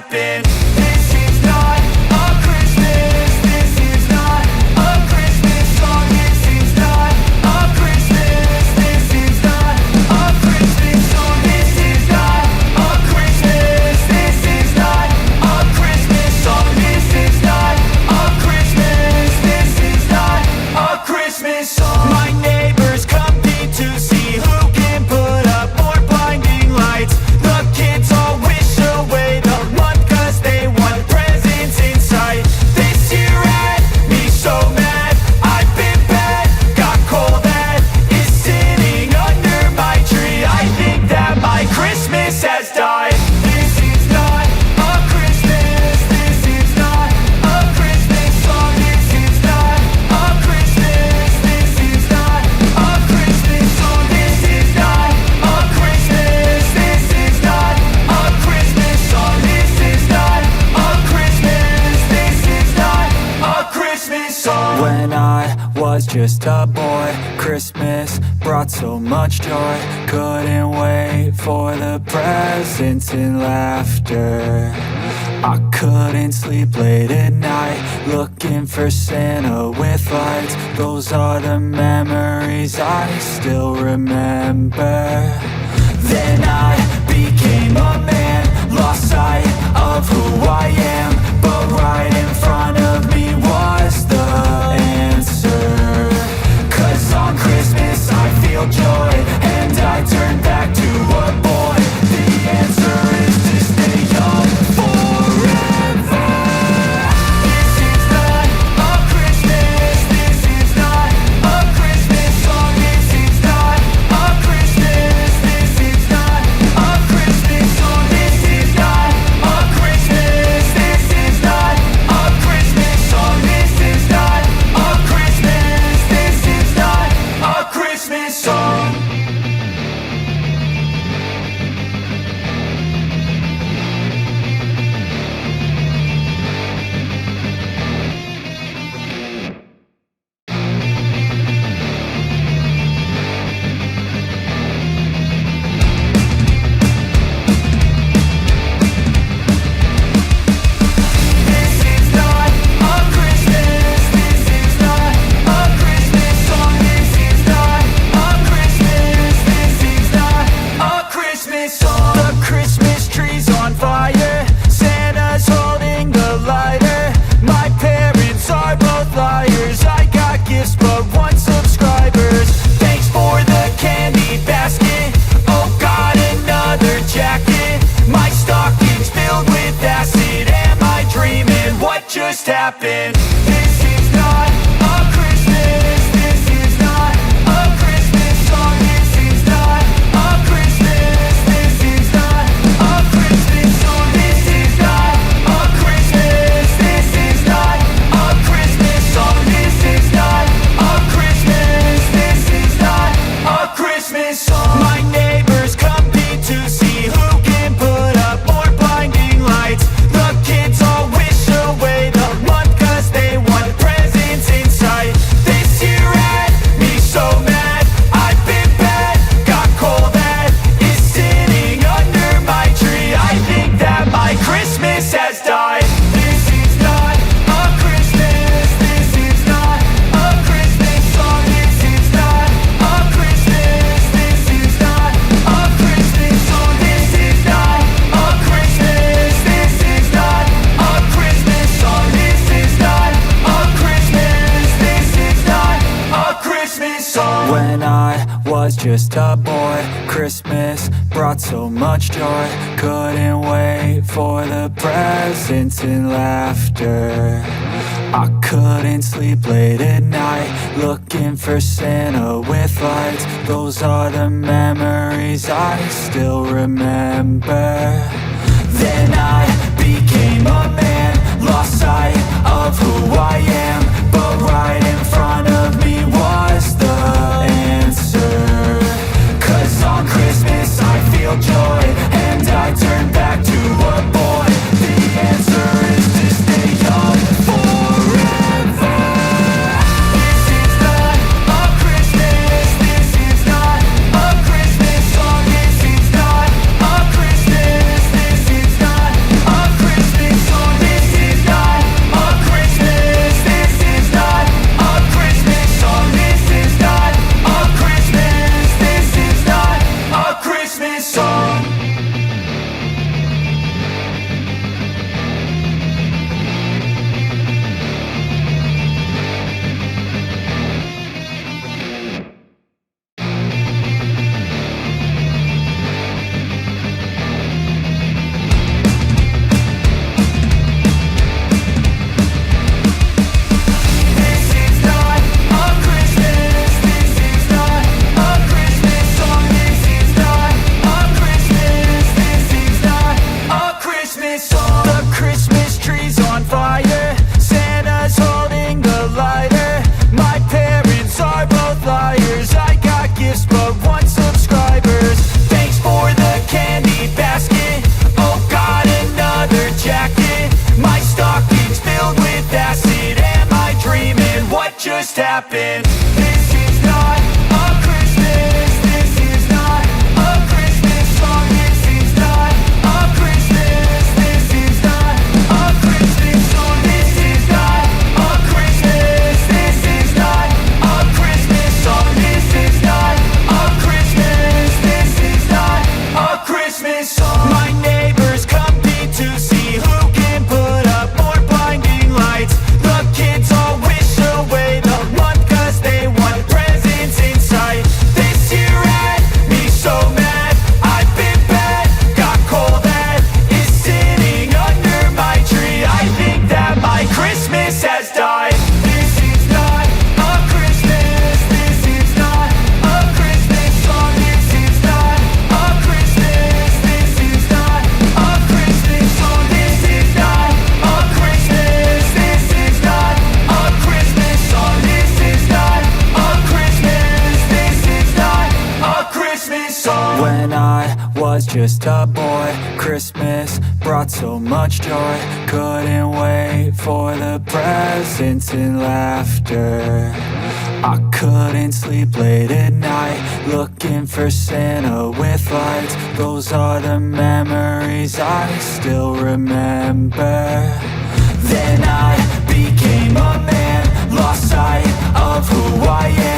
happen. This is not a Christmas. This is not a Christmas song. This is not a Christmas. This is not a Christmas song. This is not a Christmas. This is not a Christmas song. This is not a Christmas. This is not a Christmas song. My neighbors compete to see who can put up more blinding lights. The kids all wish away the month 'cause they want presents in sight. This year had me so mad, I've been bad, got coal that is sitting under my tree. I think that my Christmas has died. This is not a Christmas. This is not a Christmas song. This is not a Christmas. This is not a Christmas song. This is not a Christmas. This is not a Christmas song. This is not a Christmas. This is not a Christmas song. When I was just a boy, Christmas brought so much joy. Couldn't wait for the presents and laughter. I couldn't sleep late at night, looking for Santa with lights. Those are the memories I still remember. Then I became a man, lost sight of who I am. But right in front of me was the answer. 'Cause on Christmas I feel joy, and I turn back to a boy. The answer is to stay young forever. This is not a Christmas. This is not a Christmas song. This is not a Christmas. This is not a Christmas song. This is not a Christmas. This is not a Christmas song. This is not a Christmas. This is not a Christmas song. This is not a Christmas. This is not a Christmas song. This is not a Christmas. This is not a Christmas song. The Christmas tree's on fire. Santa's holding the lighter. My parents are both liars. I got gifts but one subscribers. Thanks for the candy basket. Oh God, another jacket. My stocking's filled with acid. Am I dreaming? What just happened? This is not a Christmas. This is not a Christmas song. This is not a Christmas. This is not a Christmas song. This is not a Christmas. This is not a Christmas song. This is not a Christmas. This is not a Christmas song. My neighbors compete to see who can put up more blinding lights. The kids all wish away the month 'cause they want presents in sight. This year had me so mad, I've been bad, got coal that is sitting under my tree. I think that my Christmas has died. This is not a Christmas. This is not a Christmas song. This is not a Christmas. This is not a Christmas song. This is not a Christmas. This is not a Christmas song. This is not a Christmas. This is not a Christmas song. When I was just a boy, Christmas brought so much joy. Couldn't wait for the presents and laughter. I couldn't sleep late at night, looking for Santa with lights. Those are the memories I still remember. Then I became a man, lost sight of who I am. But right in front of me was the answer. 'Cause on Christmas I feel joy, and I turn back to a boy. The answer is to stay young forever. This is not a Christmas. This is not a Christmas song. This is not a Christmas. This is not a Christmas. must happen. This is not a Christmas. This is not a Christmas song. This is not a Christmas. This is not a Christmas song. This is not a Christmas. This is not a Christmas song. This is not a Christmas. This is not a Christmas song. My neighbors compete to see who can put up more blinding lights. The kids all wish away the month 'cause they want presents in sight. This year had me so mad. I've been bad, got coal that is sitting under my tree. I think that my Christmas has died. This is not a Christmas. This is not a Christmas song. This is not a Christmas. This is not a Christmas song. This is not a Christmas. This is not a Christmas song. This is not a Christmas. This is not a Christmas song. When I was just a boy, Christmas brought so much joy. Couldn't wait for the presents and laughter. I couldn't sleep late at night, looking for Santa with lights. Those are the memories I still remember. Then I became a man, lost sight of who I am.